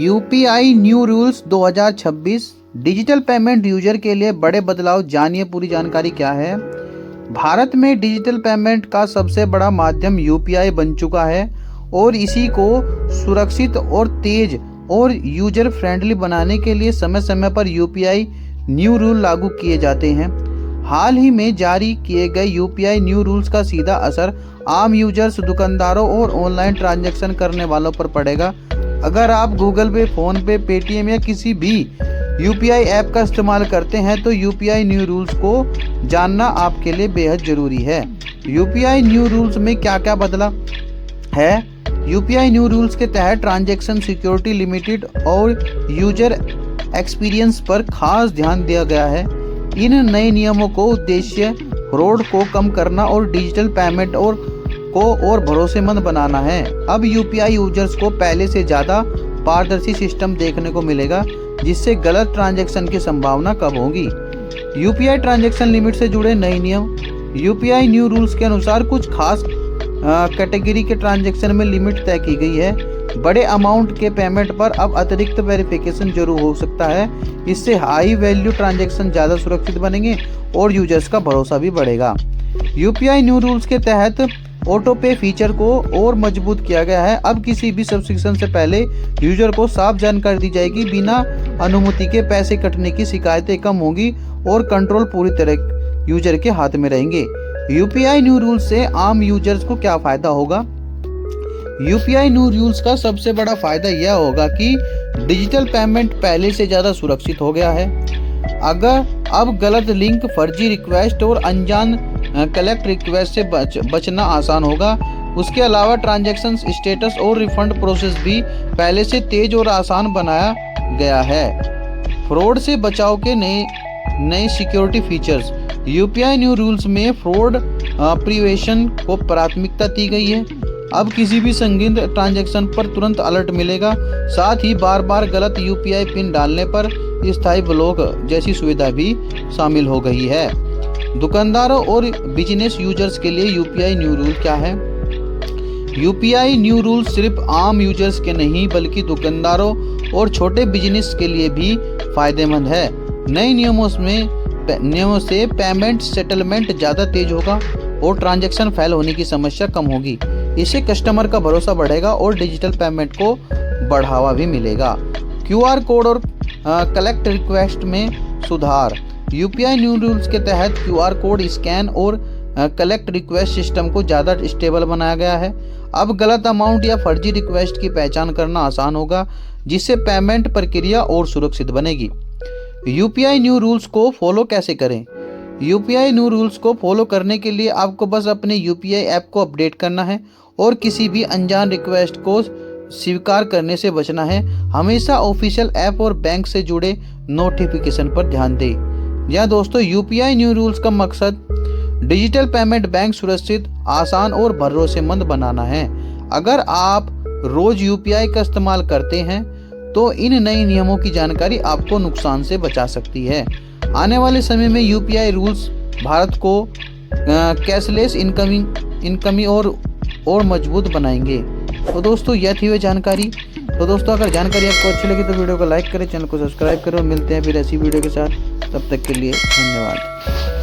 UPI new rules 2026 digital payment user के लिए बड़े बदलाव। जानिए पूरी जानकारी क्या है। भारत में डिजिटल पेमेंट का सबसे बड़ा माध्यम यूपीआई बन चुका है और इसी को सुरक्षित और तेज और यूजर फ्रेंडली बनाने के लिए समय समय पर यूपीआई न्यू रूल लागू किए जाते हैं। हाल ही में जारी किए गए यूपीआई न्यू रूल्स का सीधा असर आम यूजर्स, दुकानदारों और ऑनलाइन ट्रांजैक्शन करने वालों पर पड़ेगा। अगर आप गूगल पे, फोन पे, पेटीएम या किसी भी यूपीआई ऐप का इस्तेमाल करते हैं तो यूपीआई न्यू रूल्स को जानना आपके लिए बेहद ज़रूरी है। यूपीआई न्यू रूल्स में क्या क्या बदला है। यूपीआई न्यू रूल्स के तहत ट्रांजैक्शन सिक्योरिटी, लिमिटेड और यूजर एक्सपीरियंस पर खास ध्यान दिया गया है। इन नए नियमों को उद्देश्य फ्रॉड को कम करना और डिजिटल पेमेंट और भरोसेमंद बनाना है। अब यूपीआई यूजर्स को पहले से ज़्यादा पारदर्शी सिस्टम देखने को मिलेगा, जिससे गलत ट्रांजैक्शन की संभावना कम होगी। यूपीआई ट्रांजैक्शन लिमिट से जुड़े नए नियम। यूपीआई न्यू रूल्स के अनुसार कुछ खास कैटेगरी के ट्रांजैक्शन में लिमिट तय की गई है। बड़े अमाउंट के पेमेंट पर अब अतिरिक्त वेरिफिकेशन जरूर हो सकता है। इससे हाई वैल्यू ट्रांजैक्शन ज़्यादा सुरक्षित बनेंगे और यूजर्स का भरोसा भी बढ़ेगा। यूपीआई न्यू रूल्स के तहत ऑटो पे फीचर को और मजबूत किया गया है। अब किसी भी सब्सक्रिप्शन से पहले यूजर को साफ जानकारी दी जाएगी। बिना अनुमति के पैसे कटने की शिकायतें कम होंगी और कंट्रोल पूरी तरह यूजर के हाथ में रहेंगे। यूपीआई न्यू रूल्स से आम यूजर्स को क्या फायदा होगा। यूपीआई न्यू रूल्स का सबसे बड़ा फायदा यह होगा कि डिजिटल पेमेंट पहले से ज़्यादा सुरक्षित हो गया है। अगर अब गलत लिंक, फर्जी रिक्वेस्ट और अनजान कलेक्ट रिक्वेस्ट से बचना आसान होगा। उसके अलावा ट्रांजैक्शन स्टेटस और रिफंड प्रोसेस भी पहले से तेज और आसान बनाया गया है। फ्रॉड से बचाव के नए security features. UPI new rules में फ्रॉड प्रिवेंशन को प्राथमिकता दी गई है। अब किसी भी संदिग्ध ट्रांजैक्शन पर तुरंत अलर्ट मिलेगा। साथ ही बार बार गलत यूपीआई पिन डालने पर स्थायी ब्लॉक जैसी सुविधा भी शामिल हो गई है। दुकानदारों और बिजनेस यूजर्स के लिए यूपीआई न्यू रूल क्या है। यूपीआई न्यू रूल सिर्फ आम यूजर्स के नहीं बल्कि दुकानदारों और छोटे बिजनेस के लिए भी फायदेमंद है। नए नियमों से पेमेंट सेटलमेंट ज़्यादा तेज होगा और ट्रांजैक्शन फेल होने की समस्या कम होगी। इससे कस्टमर का भरोसा बढ़ेगा और डिजिटल पेमेंट को बढ़ावा भी मिलेगा। क्यूआर कोड और कलेक्ट रिक्वेस्ट में सुधार। यूपीआई न्यू रूल्स के तहत क्यूआर कोड स्कैन और कलेक्ट रिक्वेस्ट सिस्टम को ज़्यादा स्टेबल बनाया गया है। अब गलत अमाउंट या फर्जी रिक्वेस्ट की पहचान करना आसान होगा, जिससे पेमेंट प्रक्रिया और सुरक्षित बनेगी। यूपीआई न्यू रूल्स को फॉलो कैसे करें। यूपीआई न्यू रूल्स को फॉलो करने के लिए आपको बस अपने यूपीआई ऐप को अपडेट करना है और किसी भी अनजान रिक्वेस्ट को स्वीकार करने से बचना है। हमेशा ऑफिशियल ऐप और बैंक से जुड़े नोटिफिकेशन पर ध्यान दें। या दोस्तों, यूपीआई न्यू रूल्स का मकसद डिजिटल पेमेंट बैंक सुरक्षित, आसान और भरोसेमंद बनाना है। अगर आप रोज यूपीआई का इस्तेमाल करते हैं तो इन नए नियमों की जानकारी आपको नुकसान से बचा सकती है। आने वाले समय में यूपीआई रूल्स भारत को कैशलेस इनकमी और मजबूत बनाएंगे। तो दोस्तों, यह थी वह जानकारी। तो दोस्तों, अगर जानकारी आपको अच्छी लगी तो वीडियो को लाइक करें, चैनल को सब्सक्राइब करें और मिलते हैं फिर ऐसी वीडियो के साथ। तब तक के लिए धन्यवाद।